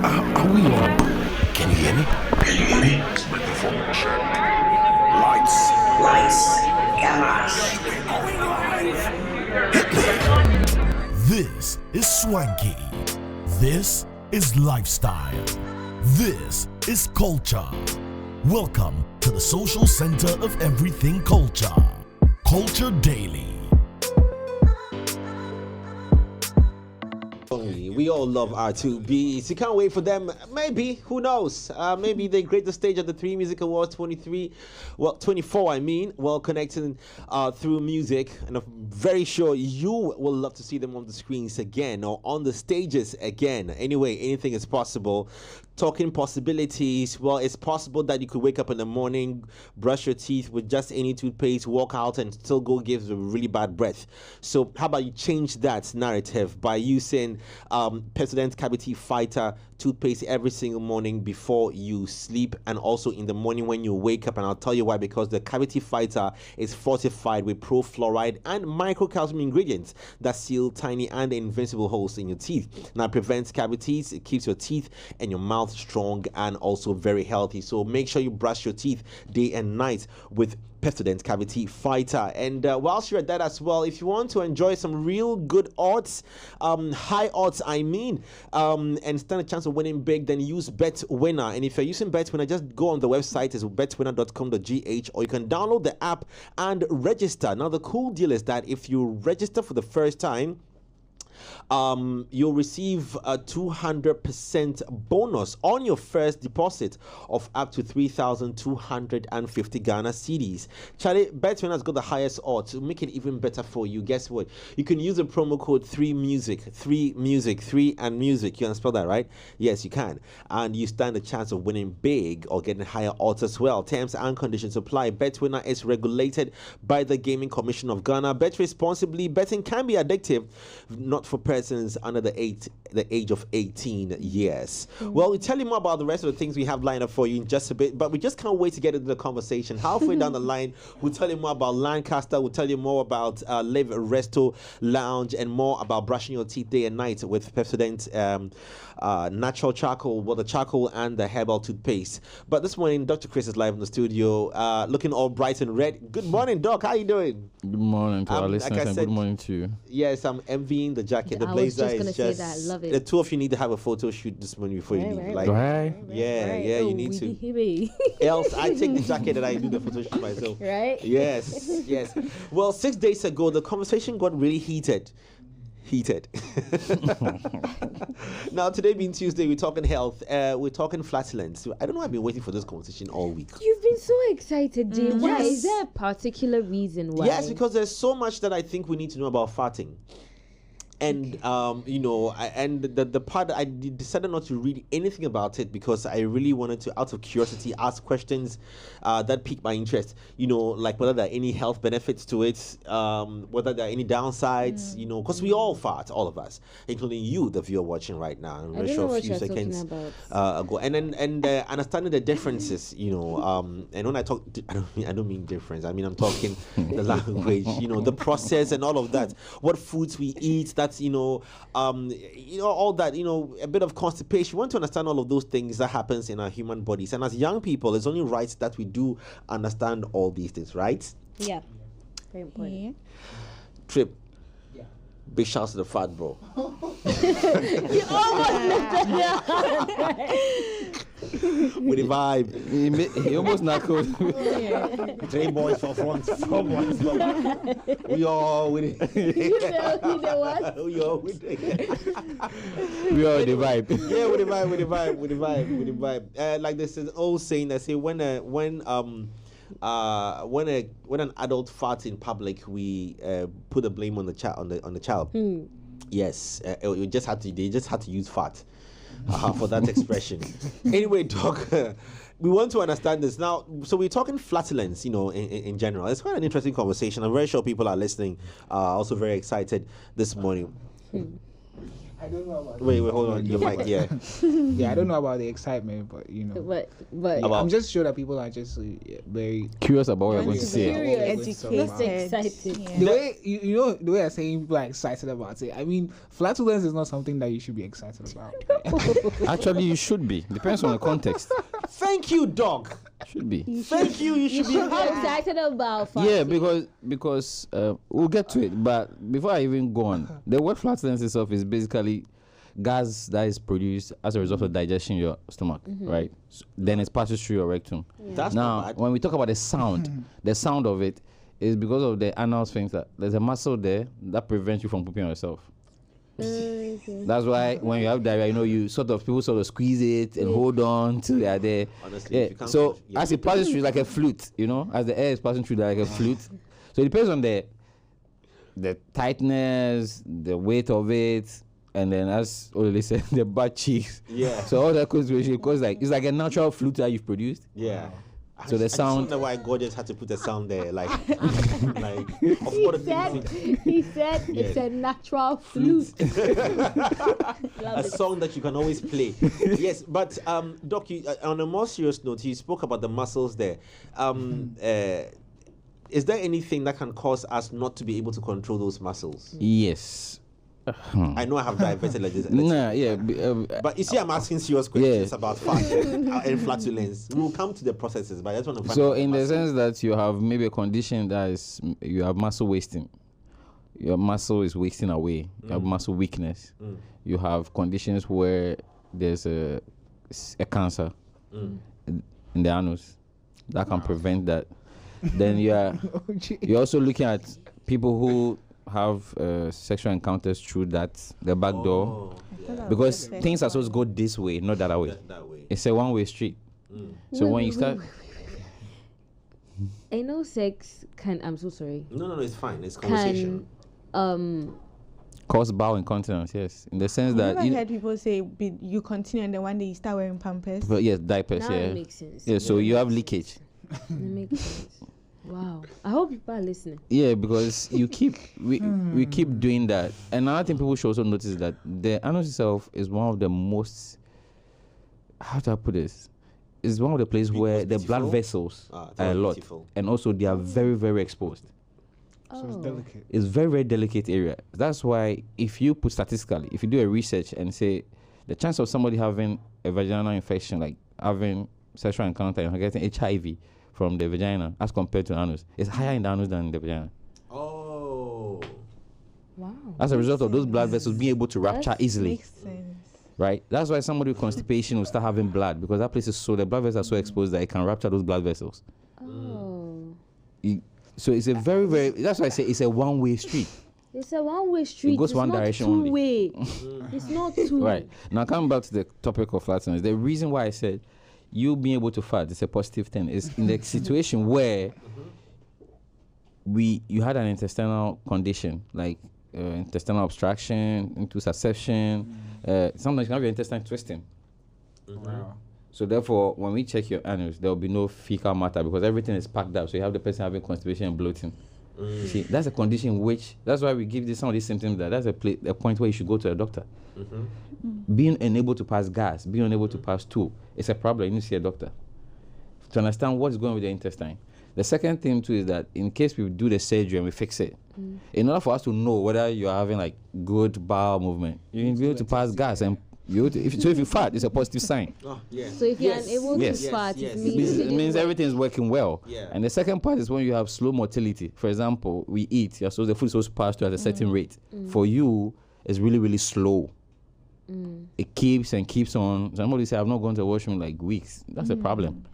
Are we on? Can you hear me? Can you hear me? Microphone check. Lights. Cameras. This is swanky. This is lifestyle. This is culture. Welcome to the social center of everything culture. Culture Daily. We all love R2Bs. You can't wait for them. Maybe, who knows? Maybe they grade the stage at the 3 Music Awards 24, connecting through music. And I'm very sure you will love to see them on the screens again or on the stages again. Anyway, anything is possible. Talking possibilities, well, it's possible that you could wake up in the morning, brush your teeth with just any toothpaste, walk out and still go give a really bad breath. So how about you change that narrative by using Pepsodent Cavity Fighter toothpaste every single morning before you sleep and also in the morning when you wake up. And I'll tell you why, because the Cavity Fighter is fortified with pro-fluoride and microcalcium ingredients that seal tiny and invincible holes in your teeth. Now, it prevents cavities, it keeps your teeth and your mouth strong and also very healthy. So make sure you brush your teeth day and night with Pepsodent Cavity Fighter. And whilst you're at that as well, if you want to enjoy some real good odds, high odds and stand a chance of winning big, then use Bet Winner. And if you're using Bet Winner, just go on the website, it's betwinner.com.gh, or you can download the app and register. Now the cool deal is that if you register for the first time, you'll receive a 200% bonus on your first deposit of up to 3,250 Ghana cedis. Charlie, Betwin has got the highest odds. To make it even better for you, guess what? You can use the promo code 3music, 3 and music. You can spell that, right? Yes, you can. And you stand a chance of winning big or getting higher odds as well. Terms and conditions apply. Betwinner is regulated by the Gaming Commission of Ghana. Bet responsibly. Betting can be addictive, not for persons under the age of 18 years. Well, we'll tell you more about the rest of the things we have lined up for you in just a bit, but we just can't wait to get into the conversation. Halfway down the line, we'll tell you more about Lancaster, we'll tell you more about Live Resto Lounge, and more about brushing your teeth day and night with Pepsodent natural charcoal, the charcoal and the herbal toothpaste. But this morning, Dr. Chris is live in the studio, looking all bright and red. Good morning, Doc. How you doing? Good morning to our listeners, like and good morning to you. Yes, I'm envying the jacket. The I blazer was just gonna is say just. that. I love it. The two of you need to have a photo shoot this morning before you leave. Right. Yeah, you need to. to. Else, I take the jacket and I do the photo shoot myself. Right? Yes. Well, 6 days ago, the conversation got really heated. Now, today being Tuesday, we're talking health. We're talking flatulence. I don't know. I've been waiting for this conversation all week. You've been so excited, dear. Why? Yes. Is there a particular reason why? Yes, because there's so much that I think we need to know about farting. And the part I decided not to read anything about it because I really wanted to, out of curiosity, ask questions that piqued my interest. Like whether there are any health benefits to it, whether there are any downsides. Because we all fart, all of us, including you, the viewer watching right now. I'm very sure a few seconds ago, and understanding the differences. And when I talk, I don't mean difference. I mean I'm talking the language. The process and all of that. What foods we eat. That's all that, a bit of constipation. We want to understand all of those things that happens in our human bodies. And as young people, it's only right that we do understand all these things, right? Yeah. Very important. Yeah. Trip. Yeah. Big shouts to the fat bro. With the vibe. He almost knuckled. 3 boys for front, 4 boys for back. We all with it. You know what? We all with it. We are the vibe. Yeah, with the vibe. Like this is old saying that say when an adult farts in public, we put the blame on the child on the child. Yes, they just had to use fart for that expression. Anyway, Doc, we want to understand this now. So we're talking flatulence, in general. It's quite an interesting conversation. I'm very sure people are listening, also very excited this morning. I don't know about Wait, hold on. Your mic, yeah. Yeah, I don't know about the excitement, but you know. But I'm just sure that people are just very Curious about what you're going to say. curious. That's exciting. Yeah. the way you know the way I'm saying people are excited about it. I mean, flatulence is not something that you should be excited about. Actually, you should be. Depends on the context. Thank you, dog. Should be. Thank you. You should be happy. excited about Yeah, because we'll get to it. But before I even go on, the word flatulence itself is basically gas that is produced as a result of digestion in your stomach, right? So then it passes through your rectum. That's Now, not bad. when we talk about the sound of it is because of the anal sphincter. There's a muscle there that prevents you from pooping on yourself. That's why when you have diarrhea, you know, people sort of squeeze it and hold on till they are there. Honestly, if Yeah. you can't So flush- yeah. as it passes through, like a flute, you know, as the air is passing through, like a flute. So it depends on the tightness, the weight of it, and then as Olele said, the butt cheeks. Yeah. So all that consideration, because it's like a natural flute that you've produced. Yeah. So the I just sound- wonder why Gorgeous had to put a sound there, like of all the things. He said it's a natural flute. A song that you can always play. Yes, but Doc, on a more serious note, you spoke about the muscles there. Is there anything that can cause us not to be able to control those muscles? Yes. I know I have diverted like this. Nah, yeah. But you see, I'm asking serious questions about fat and flatulence. We'll come to the processes, but I just want to find So out in the muscle. sense that you have maybe a condition that is you have muscle wasting, your muscle is wasting away, you have muscle weakness, you have conditions where there's a cancer in the anus that can prevent that. Then you're also looking at people who have sexual encounters through the back door, because things are supposed to go this way, not that way. That way. It's a one-way street. So when you start, I know sex can. I'm so sorry. No, it's fine. It's conversation. Can cause bowel incontinence, yes, in the sense I've that never heard people say you continue and then one day you start wearing Pampers. but yes, diapers, now yeah, it makes sense. yeah. So you have leakage, It makes sense. Wow. I hope people are listening. yeah, because we keep doing that. And another thing people should also notice is that the anus itself is one of the most, how do I put this? It's one of the places where the blood beautiful? vessels Ah, are a lot, beautiful. and also they are very, very exposed. So it's delicate. It's very, very delicate area. That's why if you put statistically, if you do a research and say the chance of somebody having a vaginal infection, like having sexual encounter and getting HIV from the vagina as compared to the anus, is higher in the anus than in the vagina. Oh. Wow. As a result of those blood vessels being able to rupture easily, Makes sense. right? That's why somebody with constipation will start having blood, because that place is the blood vessels are so exposed that it can rupture those blood vessels. Oh. So it's a very, very, that's why I say it's a one-way street. It's a one-way street. It goes it's one not direction only. two-way. It's not two. Right. Now, coming back to the topic of flatulence, the reason why I said you being able to fart is a positive thing is in the situation where you had an intestinal condition, like intestinal obstruction, intussusception. Sometimes you can have your intestine twisting. Wow. So therefore, when we check your anus, there will be no fecal matter because everything is packed up. So you have the person having constipation and bloating. You see, that's a condition which, that's why we give some of these symptoms that's a point where you should go to a doctor. Being unable to pass gas, being unable to pass stool, it's a problem. You need to see a doctor to understand what is going on with your intestine. The second thing too is that in case we do the surgery and we fix it, in order for us to know whether you are having like good bowel movement, you need to be able to pass gas and if you fart, it's a positive sign. Oh, yeah. So if you're unable Yes. to fart, Yes. it It means means everything is working well. Yeah. And the second part is when you have slow motility. For example, we eat, the food is supposed to pass through at a certain rate. For you, it's really, really slow. It keeps and keeps on. Somebody say, I've not gone to the washroom in like weeks. That's a problem.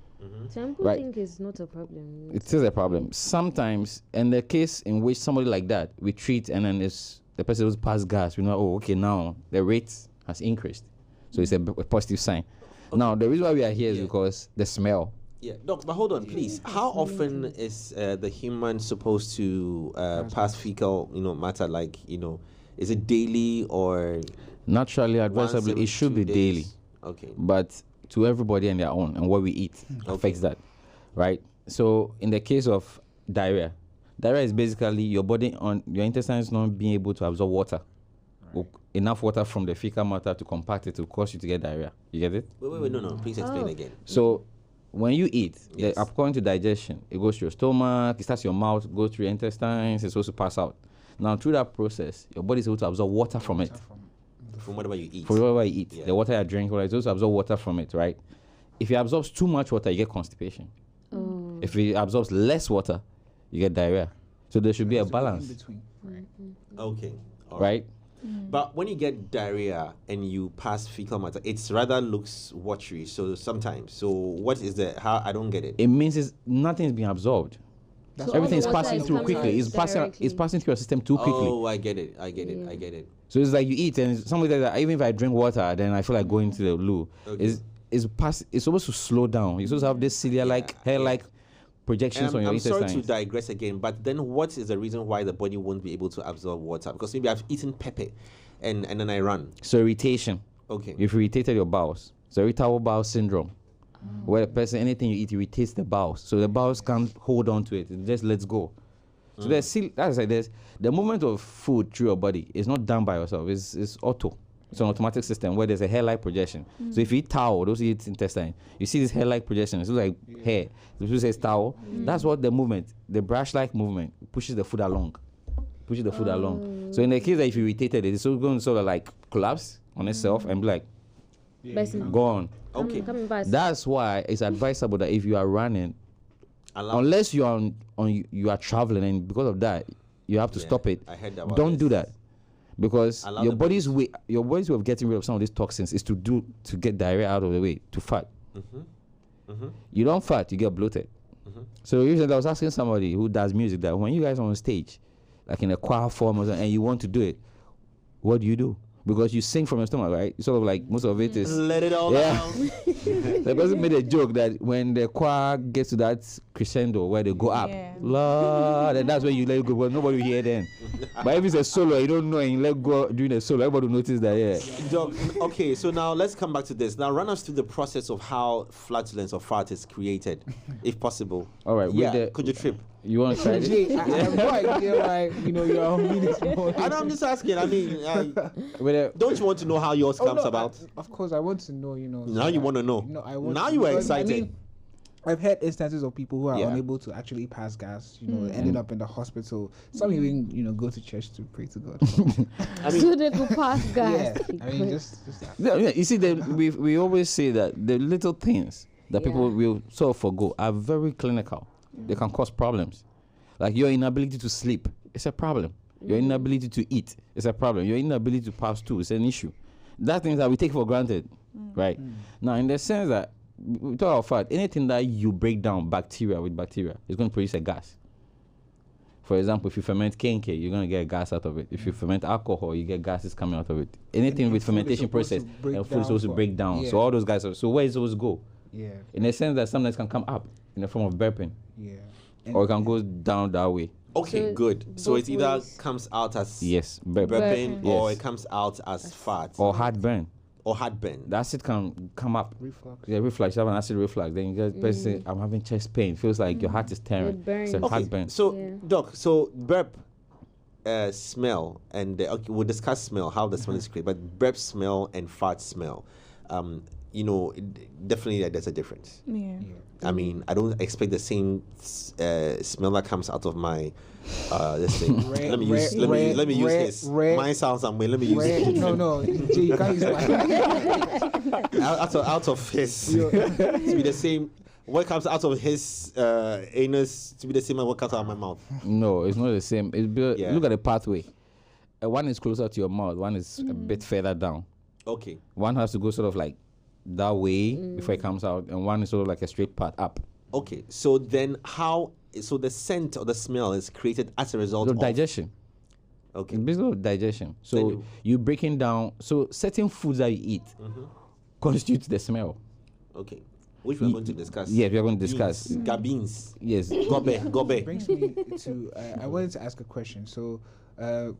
Some people Right. think it's not a problem. It is a problem. Sometimes, in the case in which somebody like that, we treat and then the person who's passed gas, we know, oh, okay, now the rate has increased. So it's a positive sign. Now, the reason why we are here is because the smell. Yeah, Doc, but hold on, please. How often is the human supposed to pass fecal, matter? Like, is it daily or Naturally, once advisably, every it should 2 be daily. days? Okay. But to everybody and their own, and what we eat affects that, right? So in the case of diarrhea is basically your body on your intestines not being able to absorb water, enough water from the fecal matter to compact it to cause you to get diarrhea. You get it? Wait, no. Please explain again. So when you eat, Yes. according to digestion, it goes through your stomach, it starts your mouth, goes through your intestines, it's supposed to pass out. Now through that process, your body is able to absorb water from it. From whatever you eat. For whatever you eat, Yeah. the water you drink, it's supposed to absorb water from it, right? If it absorbs too much water, you get constipation. Oh. If it absorbs less water, you get diarrhea. So there should be a In balance, between. Right. Okay. All right? But when you get diarrhea and you pass fecal matter, it's rather looks watery. So sometimes. So what is the how? I don't get it. It means nothing's being absorbed. That's So Everything is all the water passing is through coming quickly. out It's passing. It's directly. passing through your system too quickly. Oh, I get it. I get it. So it's like you eat, and somebody that even if I drink water, then I feel like going to the loo. Okay. It's supposed to slow down. You're supposed to have this cilia-like, hair-like projections And on your I'm sorry intestines. to digress again, but then what is the reason why the body won't be able to absorb water? Because maybe I've eaten pepper, and then I run. So irritation. Okay. You've irritated your bowels. So irritable bowel syndrome, where the person anything you eat irritates the bowels, so the bowels can't hold on to it. It just lets go. So there's the movement of food through your body is not done by yourself. It's auto. It's an automatic system where there's a hair-like projection. So if you eat towel, those who eat intestine, you see this hair-like projection. It's like hair. This who says towel. That's what the movement, the brush-like movement, pushes the food along. So in the case that if you irritated it, it's going to sort of like collapse on itself and be like, gone. Okay. Coming back. That's why it's advisable that if you are running, unless you are you are traveling, and because of that you have to Yeah, stop it. I heard about Don't this. do that, because Allow your the body's way of getting rid of some of these toxins is to get diarrhea out of the way, to fat. You don't fat, you get bloated. So usually I was asking somebody who does music that when you guys are on stage, like in a choir form or something, and you want to do it, what do you do? Because you sing from your stomach, right? It's sort of like most of it is. Let it all Yeah. out. The person made a joke that when the choir gets to that crescendo where they go up, Yeah. Lord, and that's when you let it go, but nobody will hear then. But if it's a solo, you don't know, and you let go during the solo, everybody will notice that, yeah. Doc, okay, so now let's come back to this. Now run us through the process of how flatulence or fart is created, if possible. All right, with Yeah, the- could you trip? You want to try this? Jay, I have no idea why you're on minutes. I'm just asking. I mean, With the- don't you want to know how yours Oh, comes no, about? of course, I want to know. Now you want to know. No, I want. Now to, you are because, excited. I mean, I've heard instances of people who are Yeah. unable to actually pass gas. Ended up in the hospital. Some even go to church to pray to God. So they could pass gas. yeah, I mean just that. Yeah, you see, we always say that the little things that people Yeah. will sort of forgo are very clinical. They can cause problems. Like your inability to sleep, it's a problem. Your inability to eat, it's a problem. Your inability to pass too, it's an issue. That things that we take for granted, right? Now, in the sense that we talk about fat, anything that you break down with bacteria, is going to produce a gas. For example, if you ferment kenke, you're going to get gas out of it. If you ferment alcohol, you get gases coming out of it. Anything And with food is fermentation supposed to process, break food is down supposed to for- break down. yeah. So all those guys, so where is it supposed to go? Yeah, In the sense that sometimes can come up in the form of burping, yeah. or it can go down that way. Okay, So good. So both it either ways. comes out as Yes, burping. burping, or Yes. it comes out as fat Or heartburn. or heartburn. The acid can come up. Reflux. Yeah, reflux. You have an acid reflux. Then you get person say, I'm having chest pain. Feels like your heart is tearing. It burns. It's a Okay, heartburn. So, Yeah. Doc, so burp, smell, and okay, we'll discuss smell, how the smell is created, but burp smell and fart smell, definitely there's a difference. Yeah. I mean, I don't expect the same smell that comes out of my this thing. let me use his. Mine sounds somewhere. Let me use it. No, Jay, you can't use mine. out of his to be the same. What comes out of his anus to be the same as what comes out of my mouth. No, it's not the same. Yeah. Look at the pathway. One is closer to your mouth. One is a bit further down. Okay. One has to go sort of like that way before it comes out, and one is sort of like a straight path up. Okay. So then how? So the scent or the smell is created as a result So of digestion. Okay. It's basically digestion. So Then you breaking down. So certain foods that you eat constitute the smell. Okay. Which we're going to discuss. Yes, we are going to discuss. Gabins. Yes. Gobe. Brings me to I wanted to ask a question. So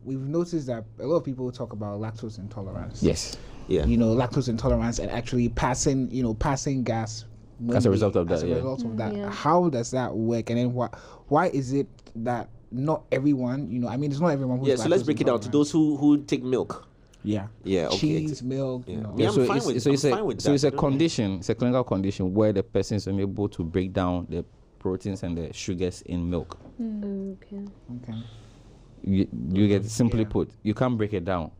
we've noticed that a lot of people talk about lactose intolerance. Yes. Yeah. Lactose intolerance and actually passing gas when As a result of as that, a yeah. result of that. Yeah. How does that work? And then why is it that not everyone, I mean, it's not everyone who's Yeah. So let's lactose break it down to intolerant. those who take milk. Yeah. Yeah, okay. Cheese, milk. Yeah. You know. Yeah, I'm so fine it's, with- so I'm it's a fine with so that, it's a you know? condition. It's a clinical condition where the person is unable to break down the proteins and the sugars in milk. Okay. Okay. You get simply Yeah. put, you can't break it down.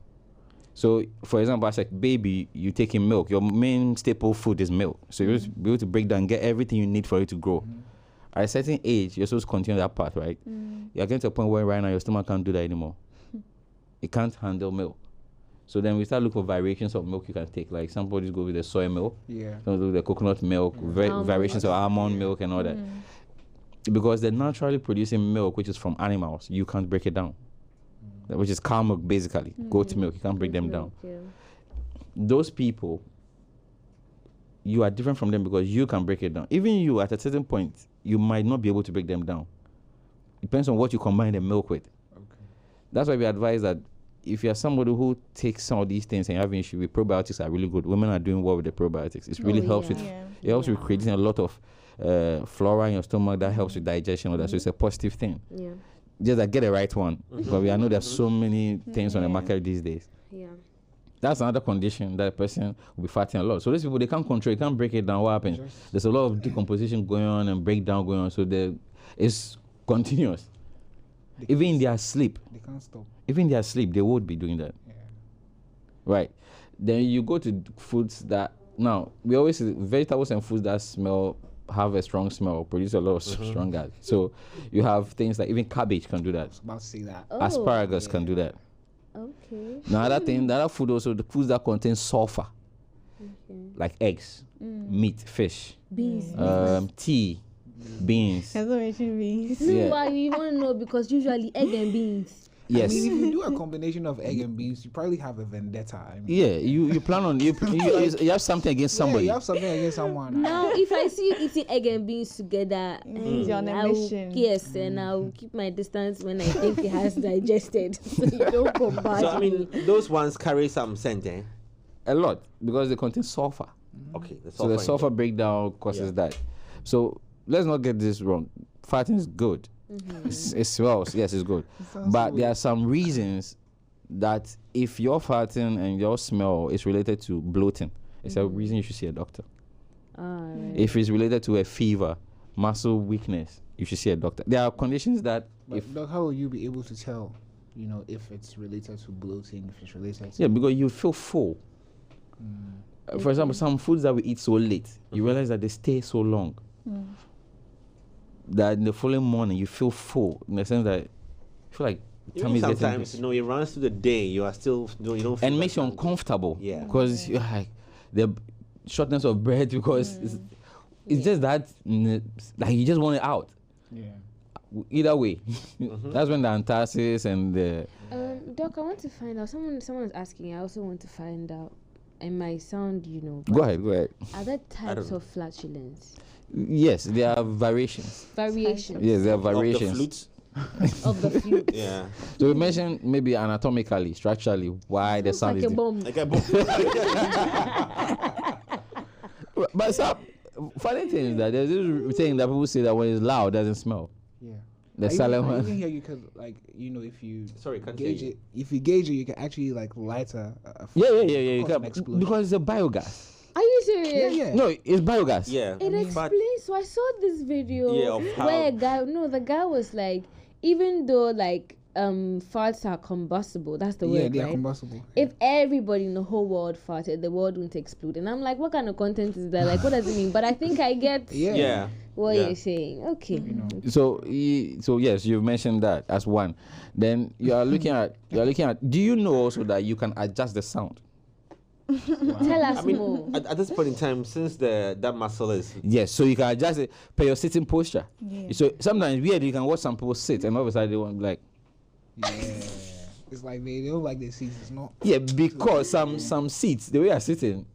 So, for example, as a baby, you take in milk. Your main staple food is milk. So you're supposed to be able to break down, get everything you need for it to grow. At a certain age, you're supposed to continue that path, right? You're getting to a point where right now your stomach can't do that anymore. It can't handle milk. So then we start looking for variations of milk you can take. Like some bodies go with the soy milk, Yeah. some do the coconut milk, variations of almond milk and all that. Because the naturally producing milk, which is from animals, you can't break it down. Which is cow milk, basically. Goat milk, you can't break them down. Yeah. Those people, you are different from them because you can break it down. Even you, at a certain point, you might not be able to break them down. Depends on what you combine the milk with. Okay. That's why we advise that if you're somebody who takes some of these things and you have an issue with probiotics, are really good. Women are doing well with the probiotics. It really helps with Yeah. it helps with creating a lot of flora in your stomach that helps with digestion. All that. So it's a positive thing. Yeah. Just get the right one. But I know there's so many things on the market these days. Yeah. That's another condition that a person will be fighting a lot. So these people, they can't control, they can't break it down. What happens? There's a lot of decomposition going on and breakdown going on. So it's continuous. Even in their sleep. They can't stop. Even in their sleep, they would be doing that. Yeah. Right. Then you go to foods that, now, we always say vegetables and foods that have a strong smell, produce a lot of strong gas. So you have things like even cabbage can do that. I was about to say that. Oh. Asparagus can do that. Okay. Now, the other food also, the foods that contain sulfur, like eggs, meat, fish, Beans. tea, beans. That's what mentioned beans. Yeah. Why you want to know? Because usually egg and beans. Yes. I mean, if you do a combination of egg and beans, you probably have a vendetta. I mean, Yeah, you plan on you have something against somebody. Yeah, you have something against someone. Now, if I see you eating egg and beans together, You're on a I will- mission. yes, and I'll keep my distance when I think it has digested, so you don't bombard So I me. mean, those ones carry some scent, eh? A lot because they contain sulfur. Okay, the So the in sulfur there. breakdown causes that. So let's not get this wrong. Fighting is good. It smells, yes, it's good. But there are some reasons that if your farting and your smell is related to bloating, it's a reason you should see a doctor. Alright. If it's related to a fever, muscle weakness, you should see a doctor. There are conditions that But Doc, how will you be able to tell, if it's related to bloating, if it's related to... yeah, because you feel full. For example, some foods that we eat so late, you realize that they stay so long. That in the following morning you feel full in the sense that you feel like Even tummy is getting sometimes, big. it runs through the day. You are still, you don't feel And that makes you hungry. uncomfortable. Yeah. Because you're like the shortness of breath because it's just that like you just want it out. Yeah. Either way, that's when the antacids and the Doc, I want to find out. Someone is asking. I also want to find out. It might sound, go ahead. Are there types know. of flatulence? Yes, there are variations. Variations Yes, there are Of the variations. flutes. of the flute. Yeah. So we mentioned maybe anatomically, structurally, why the sound Like is a bomb. Like a book. But some funny thing is that there's this thing that people say that when it's loud, it doesn't smell. Yeah. The I silent even one. hear you could, if you Sorry, can't gauge hear you. it, if you gauge it, you can actually light a Yeah. You cause an can, explosion. because it's a biogas. Are you serious? Yeah. No, it's biogas. Yeah. It But explains. So I saw this video Yeah, of how- where the guy was like, even though farts are combustible, that's the Yeah, word, they are right? combustible. If everybody in the whole world farted, the world wouldn't explode. And I'm like, what kind of content is that? Like, what does it mean? But I think I get Yeah. yeah. what Yeah. you're saying. Okay. So yes, you've mentioned that as one. Then you are looking at. Do you know also that you can adjust the sound? Tell us I mean, more. at this point in time, since that muscle is Yes, so you can adjust it per your sitting posture. Yeah. So sometimes weird, you can watch some people sit and all of a sudden they want like. Yeah. It's like they don't like their seats. It's not. Yeah, because some seats, the way you're sitting,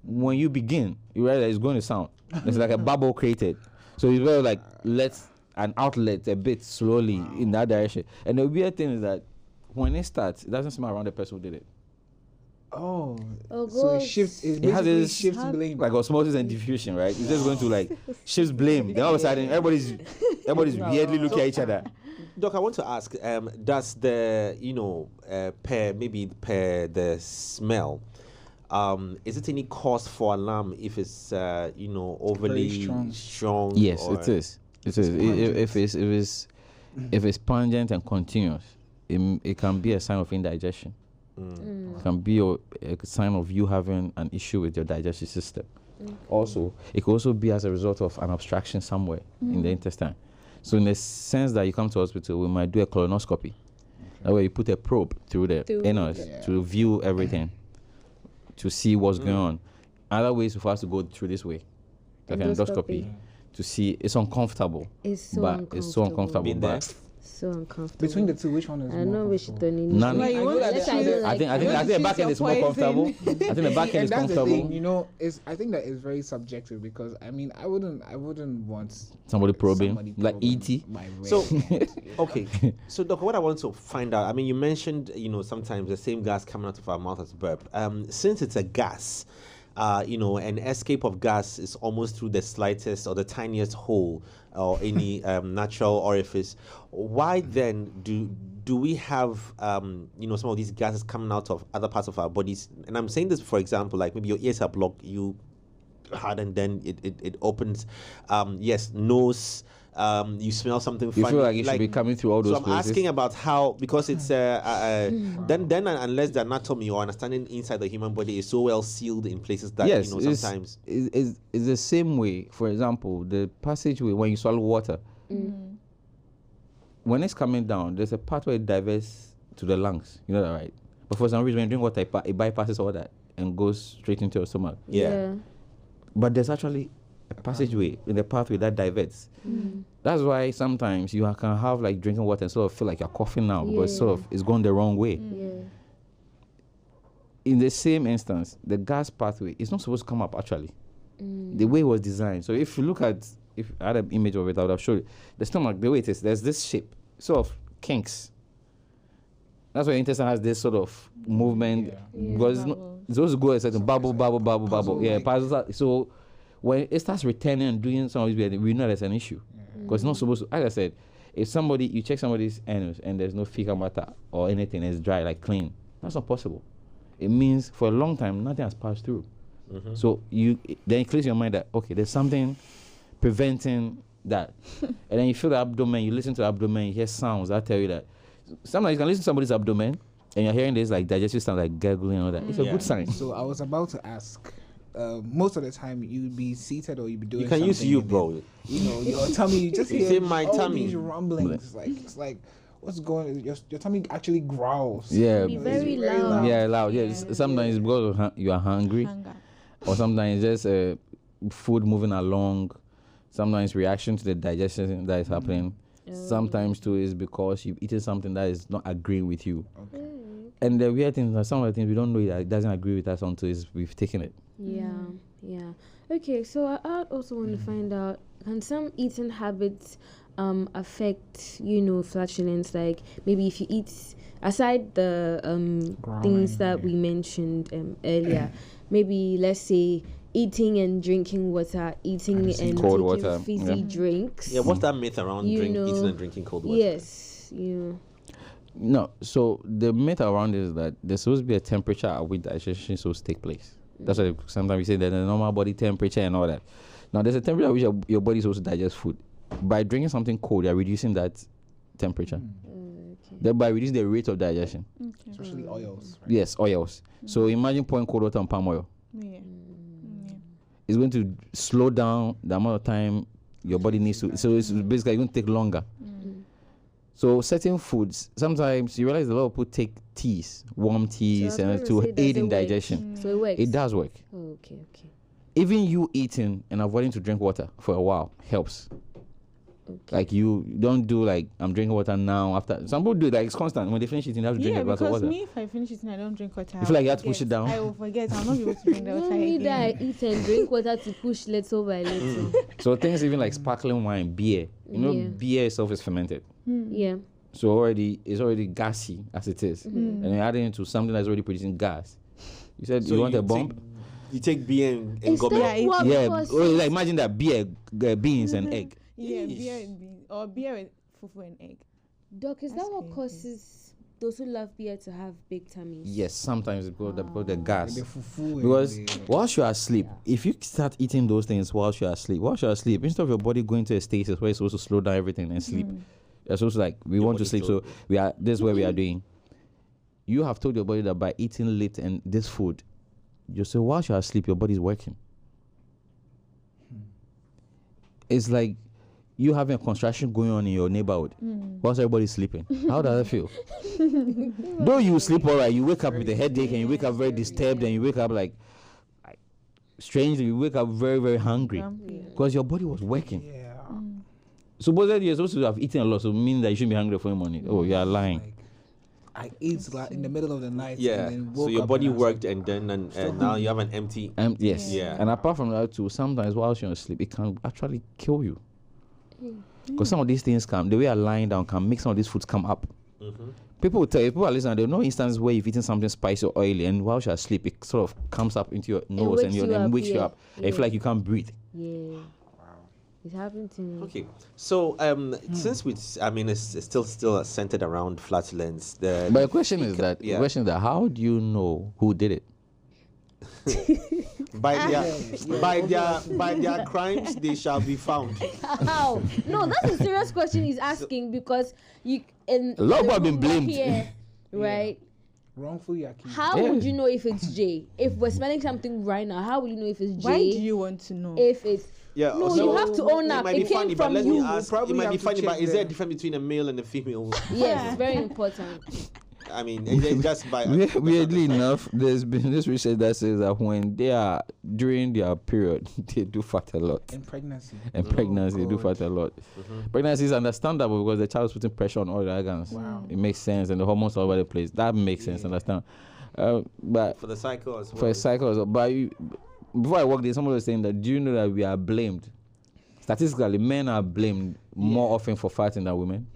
when you begin, you realize it's going to sound. It's like a bubble created. So you better let an outlet a bit slowly in that direction. And the weird thing is that when it starts, it doesn't smell around the person who did it. Oh. Oh, So it gosh. shifts. It It has basically this shifts blame. like osmosis and diffusion, right? It's just going to shifts blame. Then all of a sudden, everybody's weirdly looking at each other. Doc, I want to ask, does the, per the smell, is it any cause for alarm if it's, overly strong? Yes, it is. It is. If it's pungent and continuous, it can be a sign of indigestion. It can be a sign of you having an issue with your digestive system. Also, it could also be as a result of an obstruction somewhere in the intestine. So in the sense that you come to hospital, we might do a colonoscopy. That way you put a probe through the anus to view everything, to see what's going on. Other ways for us to go through this way, like an endoscopy, to see. It's uncomfortable. It's so uncomfortable. But so uncomfortable. Between the two, which one is I know we should don't need none. I think the back end is more comfortable. I think the back end is comfortable. I think that is very subjective because I wouldn't want somebody probing like ET. So okay, so Doc, what I want to find out. You mentioned sometimes the same gas coming out of our mouth as burp. Since it's a gas. An escape of gas is almost through the slightest or the tiniest hole or any natural orifice. Why then do we have some of these gases coming out of other parts of our bodies? And I'm saying this, for example, like maybe your ears are blocked, you hard, and then it opens. Yes, nose. You smell something funny. You feel like it should be coming through all those places. So I'm asking about how, because it's then unless the anatomy or understanding inside the human body is so well sealed in places that sometimes it's the same way. For example, the passageway when you swallow water, when it's coming down, there's a part where it diverts to the lungs. You know that, right? But for some reason, when you drink water, it bypasses all that and goes straight into your stomach. Yeah. But there's actually a passageway in the pathway that diverts. That's why sometimes you can have like drinking water and sort of feel like you're coughing now because it's going the wrong way. In the same instance, the gas pathway is not supposed to come up actually. The way it was designed. So if you look at, if I had an image of it, I would have showed you. The stomach, the way it is, there's this shape, sort of kinks. That's why the intestine has this sort of movement because it's supposed to go a certain bubble. Yeah, puzzles. So when it starts returning and doing some of these, we know there's an issue. Because it's not supposed to, as I said, if you check somebody's anus and there's no fecal matter or anything, it's dry, like clean, that's not possible. It means for a long time, nothing has passed through. So then it clears your mind that, okay, there's something preventing that. And then you feel the abdomen, you listen to the abdomen, you hear sounds that tell you that. Sometimes you can listen to somebody's abdomen and you're hearing this like digestive sound, like gurgling and all that. It's a good sign. So I was about to ask, most of the time you'd be seated or you'd be doing you can something. Use you, bro. Your tummy, you just hear my all tummy. these rumblings. It's like what's going on? Your tummy actually growls. Yeah. Be very loud. Yeah, loud. Yeah. Sometimes because you are hungry. Or sometimes just food moving along. Sometimes reaction to the digestion that is happening. Sometimes too is because you've eaten something that is not agreeing with you. And the weird thing is some of the things we don't know that it doesn't agree with us until we've taken it. Yeah. Okay, so I also want to find out, can some eating habits affect, flatulence? Like maybe if you eat, aside the things that we mentioned earlier, maybe let's say eating and drinking water, eating and cold taking water, fizzy drinks. Yeah, what's that myth around eating and drinking cold water? Yes, No, so the myth around it is that there's supposed to be a temperature at which digestion supposed to take place. That's why sometimes we say that the normal body temperature and all that. Now, there's a temperature at which your body is supposed to digest food. By drinking something cold, you're reducing that temperature. Thereby reducing the rate of digestion. Especially oils. Right? Yes, oils. So imagine pouring cold water on palm oil. It's going to slow down the amount of time your body needs to. So it's basically going to take longer. So certain foods, sometimes you realize a lot of people take teas, warm teas, and to aid in digestion. So it works. It does work. Okay. Even you eating and avoiding to drink water for a while helps. Like you don't do like I'm drinking water now after. Some people do it like it's constant. When they finish eating, they have to drink a glass of water. Yeah, because me, if I finish eating, I don't drink water. You feel like you have to push it down? I will forget. I'll not be able to drink the water No need again. that I eat and drink water to push little by little. So things even like sparkling wine, beer. Beer itself is fermented. Yeah. So it's already gassy as it is. And you're adding it to something that's already producing gas. You said you want a bump? You take beer and go that back. what Yeah. was Like imagine that beer, beans and egg. Yeah, beer and beans. Or beer with fufu and egg. Doc, is that what causes those who love beer to have big tummies? Yes, sometimes because the gas. The fufu Because and the- whilst you are asleep, if you start eating those things whilst you are asleep, instead of your body going to a status where it's supposed to slow down everything and sleep, you're supposed to like we want to body sleep. slow. So this is where we are doing. You have told your body that by eating late and this food, you say whilst you are asleep, your body is working. It's like you having a construction going on in your neighborhood whilst everybody's sleeping. How does that feel? Though you sleep all right, you wake up with a headache and you wake up very disturbed and you wake up like strangely, you wake up very, very hungry because your body was working. Yeah. Supposedly you're supposed to have eaten a lot, so it means that you shouldn't be hungry for your money. Oh, you are lying. Like, I ate like in the middle of the night. Yeah. And then So woke your up body and I was worked, like, and then and now you have an empty. Yes. Yeah. And apart from that too, sometimes whilst you're asleep, it can actually kill you. Because some of these things the way you're lying down can make some of these foods come up. People will tell you, people are listening, there are no instances where you've eaten something spicy or oily and whilst you're asleep, it sort of comes up into your nose and wakes you up. And you feel like you can't breathe. Yeah. It's happened to me. Okay, so since it's still centered around flatulence. But the question is that Yeah. how do you know who did it? by their crimes they shall be found. How? No, that's a serious question he's asking because you in A lot of people have the been room blamed. here, right? wrongfully accused. How would you know if it's Jay? If we're smelling something right now, how will you know if it's Jay? Why do you want to know? If it's Yeah, no, also, you have to own up. It might be It came funny, but from let you. me ask. It probably might be have to funny, but check is there a the- difference between a male and a female? Yes, it's very important. I mean, it's just by Weirdly enough, there's been this research that says that when they are during their period, they do fat a lot. In pregnancy. And pregnancy, they do God. fat a lot. Pregnancy is understandable because the child is putting pressure on all the organs. Wow. It makes sense, and the hormones are all over the place. That makes sense, understand? But for the cycle as well. for a cycle, as well. But before I walked there, somebody was saying that do you know that we are blamed? Statistically, men are blamed more often for farting than women.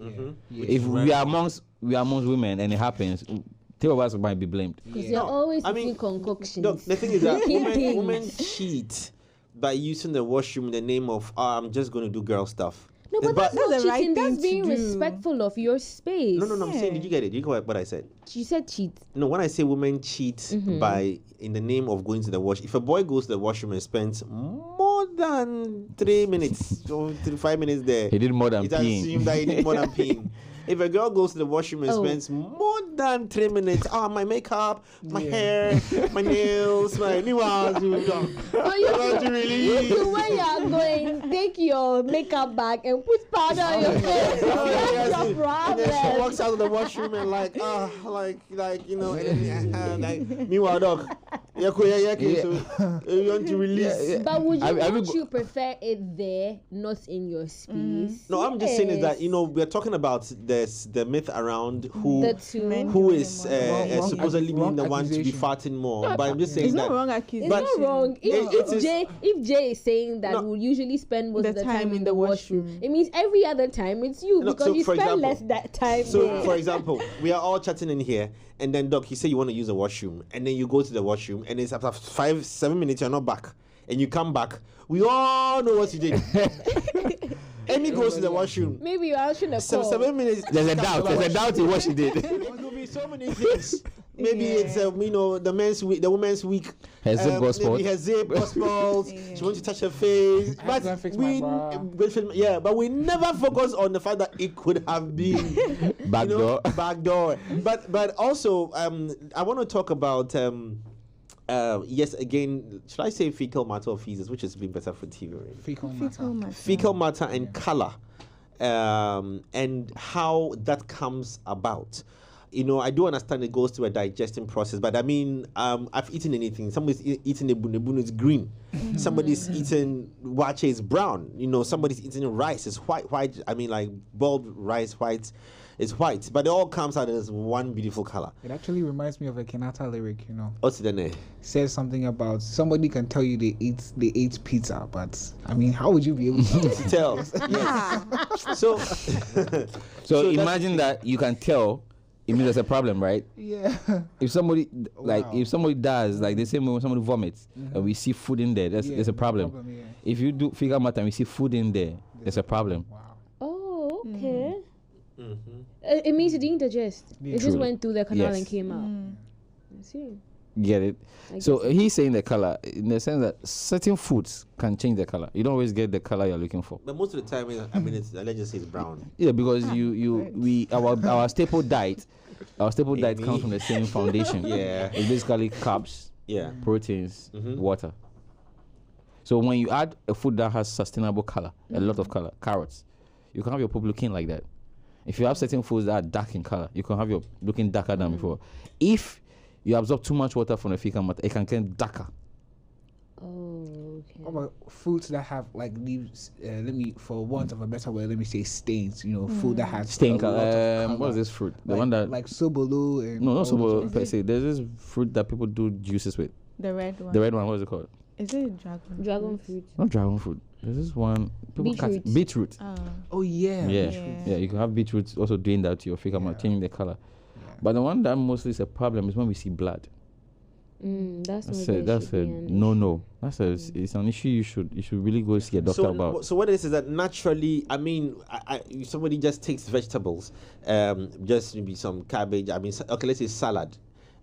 If we are amongst women and it happens, three of us might be blamed. Because you're always I mean, eating concoctions. No, the thing is that Things. women cheat by using the washroom in the name of I'm just going to do girl stuff. No, but But- that's not That's the right cheating. That's thing to being do. respectful of your space. No, I'm saying, did you get it? Did you get what I said? You said cheat. No, when I say women cheat by in the name of going to the wash, if a boy goes to the washroom and spends more than 3 minutes or 5 minutes there, He did more than it's peeing. assumed that he did more than peeing. If a girl goes to the washroom and Oh. spends more than 3 minutes, my makeup, my hair, my nails, my new house, So you want to really? so when you are going, take your makeup bag and put powder on your face. That's your And then she problem. walks out of the washroom and like you know, like meanwhile, dog, so you want to release. But would you, Have you won't go- you prefer it there, not in your space? No, I'm just saying is that Yes. you know we're talking about the myth around who The two. Men who do is them Wrong supposedly being the one to be accusation. farting more. But I'm just saying It's that not wrong It's accusation. But- not wrong. it is- If Jay is saying that No. we'll usually spend most The of the time time in in the the washroom, washroom. it means every other time it's you No, because so you for spend example- less that time So, there. for example, we are all chatting in here, and then, Doc, you say you want to use the washroom, and then you go to the washroom, and it's after 5-7 minutes, you're not back, and you come back. We all know what you did. Amy goes to the washroom. Maybe you're answering a call. 7 minutes. There's a doubt. There's a doubt in what she did. There could be so many things. Maybe it's the men's week, the women's week. Her zip got spoiled. Maybe her zip got spoiled. She wants to touch her face. I have to But fix my bra. but we never focus on the fact that it could have been Backdoor. backdoor. But also I want to talk about yes, again, should I say fecal matter or feces, which has been better for TV? Right? Fecal matter. Fecal matter and color, and how that comes about. You know, I do understand it goes through a digesting process, but I mean, I've eaten anything. Somebody's eating a bunu, it's green. Somebody's eating wache, it's brown. You know, somebody's eating rice, it's white. I mean, like boiled rice, white, it's white. But it all comes out as one beautiful color. It actually reminds me of a Kenyatta lyric, you know. What's the name? Says something about somebody can tell you they ate pizza, but I mean, how would you be able to To tell. Yes. So, So that's- imagine that you can tell. It means there's a problem, right? Yeah. If somebody Wow. if somebody does like the same way when somebody vomits and we see food in there, there's a problem. yeah. If you do fecal matter and we see food in there, there's a problem. Wow. Oh, okay. It means it didn't digest. Yeah. It just True. went through the canal Yes. and came out. I see. Get it? I So guess. he's saying the color in the sense that certain foods can change the color. You don't always get the color you're looking for. But most of the time, I mean, let's just say it's brown. Yeah, because our staple diet Amy. comes from the same foundation. Yeah. It's basically carbs, Yeah. proteins, water. So when you add a food that has sustainable color, a lot of color, carrots, you can have your poop looking like that. If you have certain foods that are dark in color, you can have your looking darker than before. If you absorb too much water from the fecal matter, it can get darker. Oh, okay. What about fruits that have like leaves? For want of a better word, let me say stains. You know, food that has Stain a lot of color. color. What is this fruit? The like, one that like sobolo and no, not all so those per se. There's this fruit that people do juices with. The red one. The red one, what is it called? Is it dragon? Dragon fruit. Not dragon fruit. There's this one. Beetroot. Beetroot. Oh. Oh yeah. Yeah. You can have beetroot also doing that to your fecal matter, changing the color. But the one that mostly is a problem is when we see blood. That's not That's a no. It's an issue you should really go see a doctor about. So what it is that naturally, I mean, somebody just takes vegetables, just maybe some cabbage. I mean, okay, let's say salad.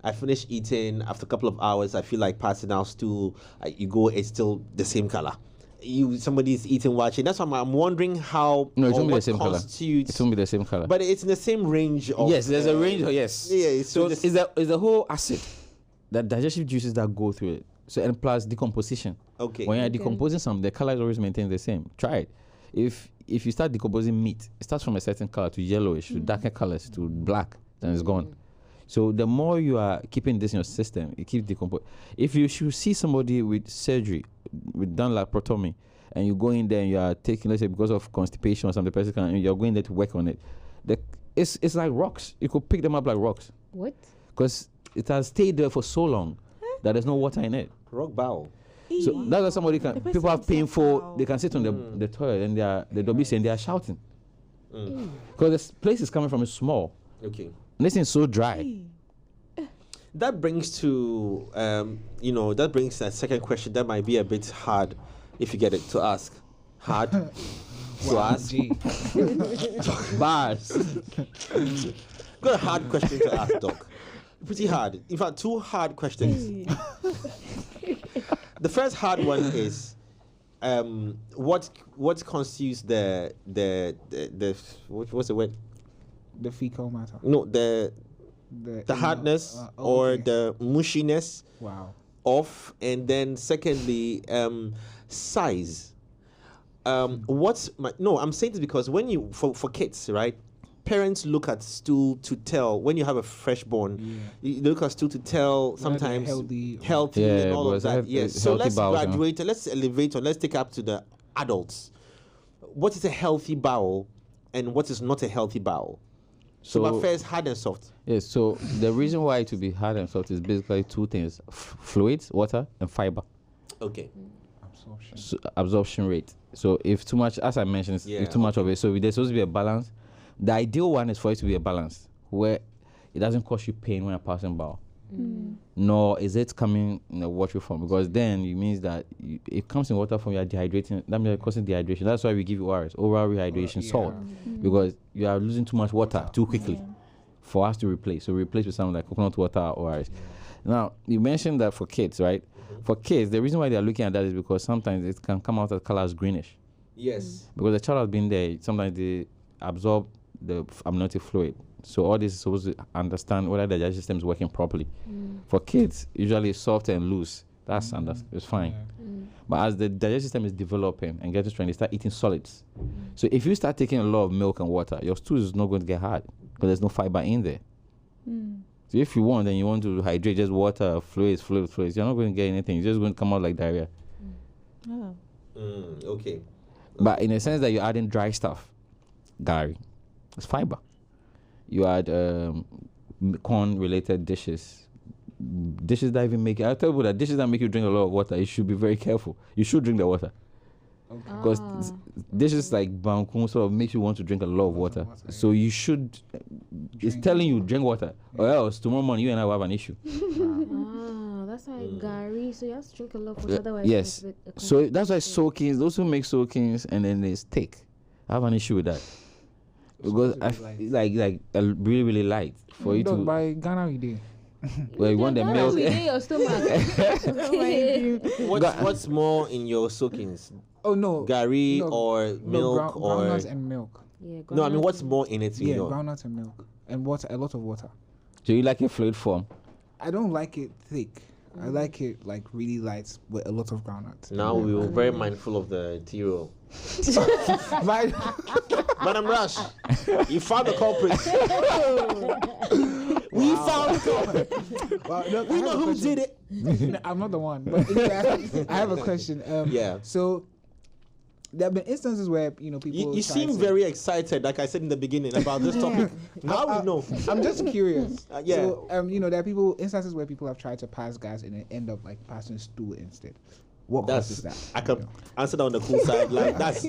I finish eating after a couple of hours. I feel like passing out stool. You go, it's still the same color. Somebody's eating watching. That's why I'm wondering how. No, it or won't be the what same color. constitutes- It won't be the same color. But it's in the same range of. Yes, there's a range. Yes. Yeah, So just- it's the whole acid, that digestive juices that go through it. So and plus decomposition. Okay. When you're decomposing something, the color is always maintained the same. Try it. If you start decomposing meat, it starts from a certain color to yellowish to darker colors to black, then it's gone. So the more you are keeping this in your system, it keeps decomposing. If you should see somebody with surgery, with done laparotomy, and you go in there and you are taking, let's say because of constipation or something, the person and you're going there to work on it, it's like rocks. You could pick them up like rocks What? because it has stayed there for so long that there's no water in it. rock bowel. So that's why somebody The can. person People have said, painful. wow. They can sit on the toilet and the WC and they are shouting because this place is coming from is small. Okay. And this is so dry. That brings to that brings a second question that might be a bit hard if you get it to ask. Hard to ask. Gee. Bars. Got a hard question to ask, Doc. Pretty hard. In fact, two hard questions. The first hard one is what constitutes the what's the word? The fecal matter. No, the hardness or okay. the mushiness Wow. of, and then secondly, size. I'm saying this because when you for kids, right? Parents look at stool to tell when you have a freshborn. You look at stool to tell sometimes healthy and Yeah, all but of it's a that. Yes. So healthy let's bowel, graduate. Let's elevate on. Let's take up to the adults. What is a healthy bowel, and what is not a healthy bowel? So, but first, hard and soft. Yes. So the reason why it to be hard and soft is basically two things: fluids, water, and fiber. Okay. absorption. So absorption rate. So if too much, as I mentioned, if too much of it, so there's supposed to be a balance. The ideal one is for it to be a balance where it doesn't cause you pain when you're passing bowel. Nor is it coming in a watery form, because then it means that it comes in water form, you are dehydrating. That means you're causing dehydration. That's why we give you ORS, oral rehydration salt, because you are losing too much water too quickly for us to replace. So replace with something like coconut water or ORS. Now, you mentioned that for kids, right? For kids, the reason why they are looking at that is because sometimes it can come out as color as greenish. Yes. Because the child has been there, sometimes they absorb the amniotic fluid. So all this is supposed to understand whether the digestive system is working properly. For kids, usually it's soft and loose. That's it's fine. But as the digestive system is developing and getting strong, they start eating solids. So if you start taking a lot of milk and water, your stool is not going to get hard because there's no fiber in there. So if you want, then you want to hydrate just water, fluids. You're not going to get anything. It's just going to come out like diarrhea. Oh. Okay. But in a sense that you're adding dry stuff, gari, it's fiber. You add corn-related dishes that even make I tell you that dishes that make you drink a lot of water, you should be very careful. You should drink the water. Because dishes like bangkung sort of makes you want to drink a lot of water. So you should, it's telling you drink water, or else tomorrow morning you and I will have an issue. That's like gari. So you have to drink a lot of water, otherwise Yes. So that's why soakings, those who make soakings and then they stick, I have an issue with that. because Supposed to be like really really light for you Dog, to. by Ghana we do. Well, you want the milk. Your stomach. What's more in your soakings? Oh no. Gari No, or milk or groundnuts and milk. Yeah, no? I mean, groundnut what's milk. more in it? Yeah, You know? groundnuts and milk and water. A lot of water. So you like a fluid form? I don't like it thick. I like it like really light with a lot of groundnuts. Now we were very mindful of the tea roll. But Madam Rush, you found the culprit. We found the culprit. well, no, We know who did it. No, I'm not the one. But anyway, I have a question. Yeah. So there have been instances where people. You try seem to- very excited, like I said in the beginning, about this topic. Now we know. I'm just curious. Yeah. So there are instances where people have tried to pass gas and then end up like passing stool instead. What causes That's that? I can answer that on the cool side. Like that's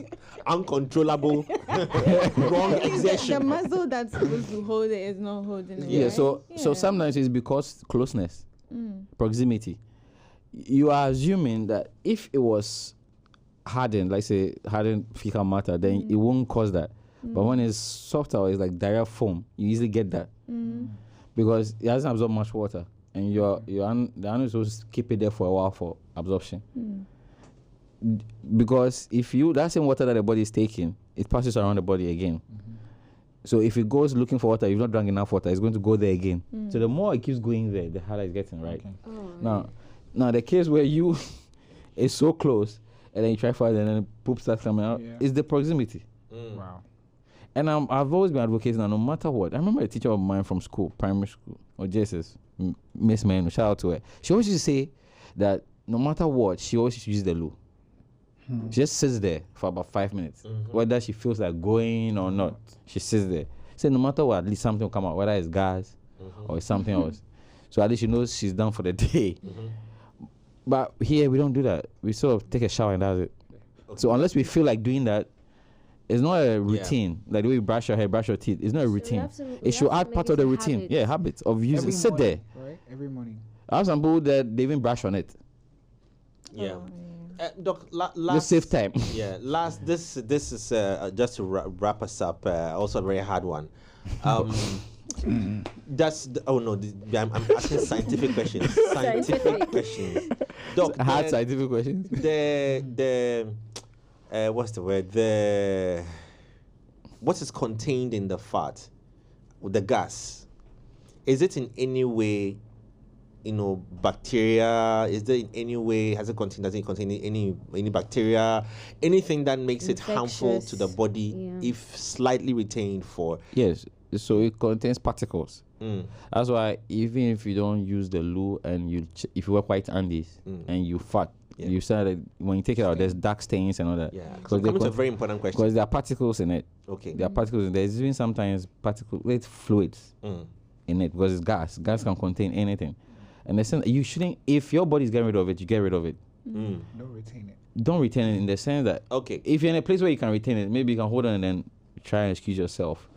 uncontrollable, wrong The exertion. muscle that's supposed to hold it is not holding it. Yeah. right? So Yeah. sometimes it's because closeness, proximity. You are assuming that if it was hardened, like say hardened fecal matter, then it won't cause that. But when it's softer or it's like diarrhea foam, you easily get that because it hasn't absorbed much water, and the animal is supposed to keep it there for a while for absorption. Because if that same water that the body is taking, it passes around the body again. So if it goes looking for water, you've not drunk enough water, it's going to go there again. So the more it keeps going there, the harder it's getting, right? Okay. Now the case where you is so close and then you try further and then poop starts coming out is the proximity. Wow. And I've always been advocating that no matter what. I remember a teacher of mine from school, primary school, or JSS, Miss Manu, shout out to her. She always used to say that no matter what, she always uses the loo. She just sits there for about 5 minutes. Whether she feels like going or not, she sits there. Say no matter what, at least something will come out, whether it's gas or it's something else. So at least she knows she's done for the day. But here we don't do that. We sort of take a shower and that's it. So unless we feel like doing that, it's not a routine. Like the way you brush your hair, brush your teeth. It's not a routine. It should add part of the routine. Yeah, habit of using. Sit there. Right? Every morning. I have some people that they even brush on it. Yeah. Doc, Just last save time. Yeah, last this is just to wrap us up. Also a very hard one. I'm asking scientific questions. Scientific questions. Doc, Hard scientific questions. the what's the word? What is contained in the fat, the gas? Is it in any way, bacteria? Is there in any way, does it contain any bacteria? Anything that makes it harmful to the body if slightly retained for? Yes. So it contains particles. That's why even if you don't use the loo and if you wear white undies and you fart, you said that when you take it out, there's dark stains and all that. Yeah. Because So it's a very important question. Because there are particles in it. Okay. There are particles. There's even sometimes particulate fluids in it because it's gas. Gas can contain anything. And the sense you shouldn't. If your body's getting rid of it, you get rid of it. Don't retain it. Don't retain it in the sense that if you're in a place where you can retain it, maybe you can hold on and then try and excuse yourself.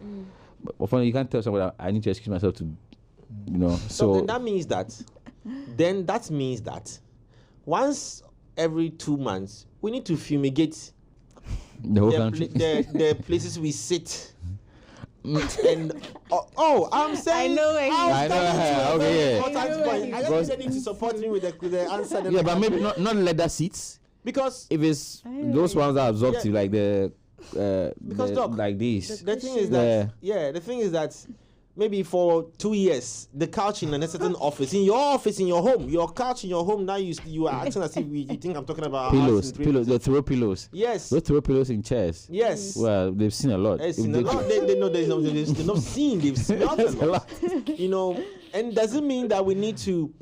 But finally, you can't tell someone I need to excuse myself to, So then that means that once every 2 months we need to fumigate the whole country. the places we sit. And I'm saying I know where I know. Okay, yeah. I just need to support me with the answer. Yeah, but maybe not leather seats. Because If it's those ones that are absorptive, like Doc, like these. the thing is that the thing is that maybe for 2 years the couch in a certain office, in your home, your couch in your home, now you are acting as if you think I'm talking about Pillows, the throw pillows. Yes. Those throw pillows in chairs. Yes. Well, they've seen a lot. They've seen a lot. They know they've not seen, they've smelled a lot. And doesn't mean that we need to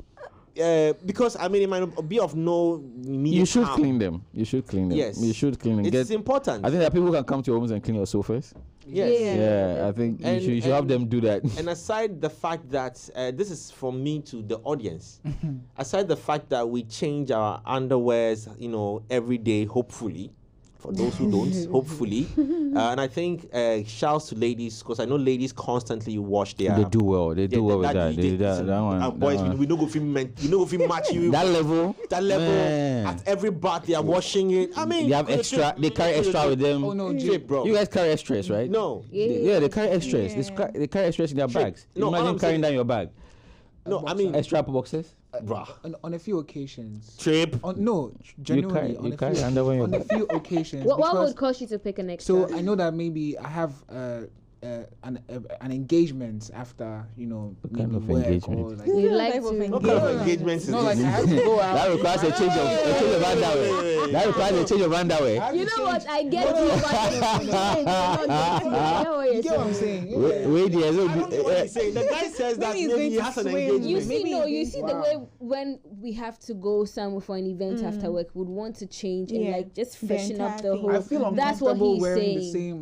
because it might be of no immediate You should harm. clean them. Yes. You should clean them. It's important. I think that people who can come to your homes and clean your sofas. Yes. Yeah, I think you should have them do that. And aside the fact that this is from me to the audience, aside the fact that we change our underwears, every day, hopefully, For those who don't, hopefully. And I think shouts to ladies, because I know ladies constantly wash their. They do well. They do well with that. They do that one. Boys, we don't go film match you. That level. Man. At every bath they are washing it. I mean, they have extra. They carry extra with them. Oh no, Trip, bro. You guys carry extras, right? No. They carry extras. They carry extras in their bags. No, Imagine carrying down your bag. No, I mean Extra boxes. bruh. On a few occasions. Trip. Genuinely. You carry underwear in your on a bag. few occasions. What because- would cause you to pick an extra? So I know that maybe I have an engagement after kind of work engagement? or like. you like Type of to. What kind of engagement is No, like I this? have to go out. That requires a change of underwear. That requires a change of underwear. You know what? I get you. I know what You you're get what I'm saying. saying? Yeah. Wait, I don't know what he's saying. The guy says that Maybe he's maybe he going has to an swim. engagement. You see, Maybe no, you he- see wow. the way when we have to go somewhere for an event after work, would want to change and Yeah. like just The freshen up entire the thing. whole. I feel That's what uncomfortable he's wearing the saying. same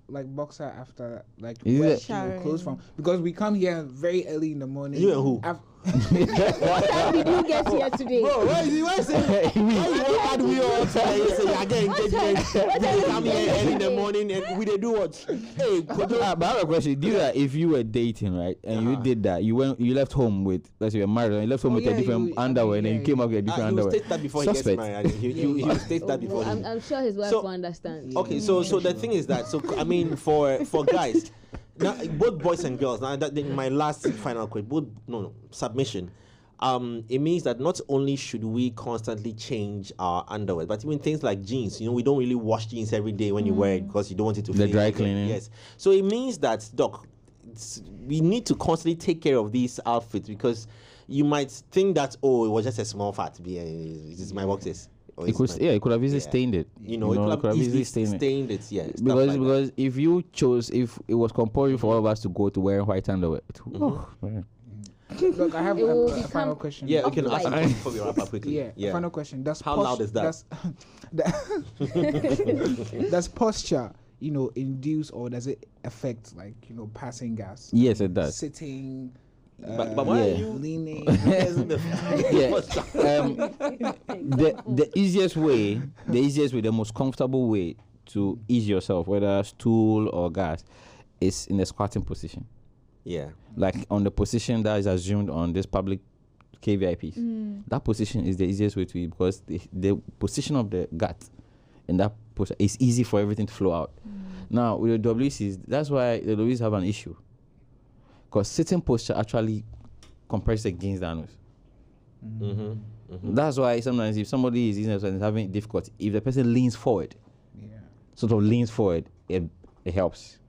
like boxer after like Is where, it? clothes from, because we come here very early in the morning. You and who? What time did you get here today? Bro, why is he? Why is he? Why had we all say I get engagement? Then come here early in the morning and we they do what? Hey, But I have a question. Do you that if you were dating, right, and you did that, you left home with, let's say you're married, and you left home Oh, with a yeah, different underwear, and then you came up with a different he will underwear. state that before he Suspect. gets married. He will state that before. Well, I'm sure his wife So- will understand. Okay, so the thing is that I mean for guys, now both boys and girls. Now that my last final question, submission. It means that not only should we constantly change our underwear, but even things like jeans. We don't really wash jeans every day when you wear it because you don't want it to. The fade dry again. cleaning. Yes. So it means that, Doc, we need to constantly take care of these outfits, because you might think that it was just a small fat. This is my boxes. Or It it's could, my- it could have easily yeah. stained it. It could have easily stained it. Yeah. stuff like that. Because if you chose, if it was compulsory for all of us to go to wearing white underwear, oh, man. Look, I have It will a become- final question. Yeah, we can ask Upright. before we wrap up quickly. Yeah, final question. How loud is that? Does posture, induce, or does it affect passing gas? Yes, it does. Sitting, But why are Yeah. you leaning. Yeah. The easiest way, the most comfortable way to ease yourself, whether stool or gas, is in the squatting position. Yeah. Like on the position that is assumed on this public KVIPs. That position is the easiest way to eat, because the position of the gut in that position is easy for everything to flow out. Now with the WCs, that's why the WCs have an issue, because sitting posture actually compresses against the anus. That's why sometimes if somebody is and is having difficulty, if the person leans forward, it helps.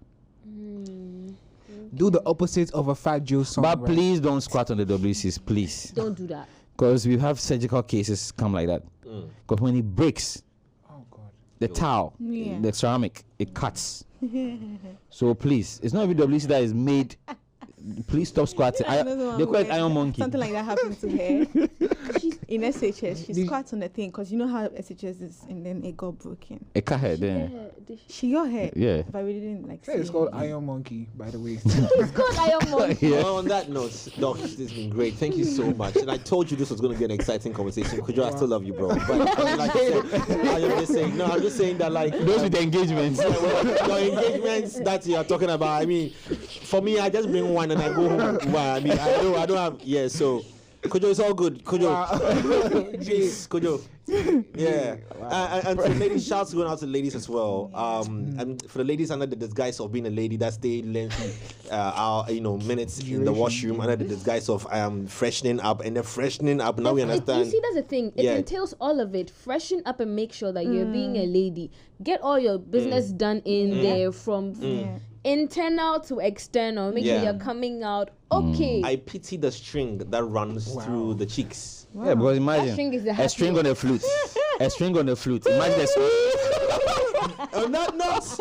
Do the opposite of a Fat Joe song. But right? please don't squat on the WCs, please, Don't do that. because we have surgical cases come like that. Because when it breaks, Oh God. the towel, Yeah. the ceramic, it cuts. So please, it's not every WC that is made. Please stop squatting. They call it iron monkey. Something like that happened to her. In SHS, she squats on the thing, because you know how SHS is, and then it got broken. It cut her then. She got hurt. Yeah. But we didn't like. Hey, it's see called it. Iron Monkey, by the way. It's called Iron Monkey. Yeah. Well, on that note, Doc, this has been great. Thank you so much. And I told you this was going to be an exciting conversation. Kujo, I still love you, bro. But like I said, I'm just saying that, like, Those with the engagements. your engagements that you are talking about. I mean, for me, I just bring one and I go home. Well, I mean, I don't have. Yeah, so Kujo, it's all good. Kujo, peace, Kujo. Yeah, and for ladies, shouts going out to ladies as well. And for the ladies under the disguise of being a lady, that stay lengthy, minutes in the washroom under the disguise of freshening up, and then freshening up. Now we You understand. see, that's the thing. It Yeah. entails all of it. Freshen up and make sure that you're being a lady. Get all your business done in there, from internal to external. Make sure Yeah. you're coming out okay. I pity the string that runs through the cheeks. Yeah, because imagine That string is the a string on the flute. A string on the flute. Imagine On that note,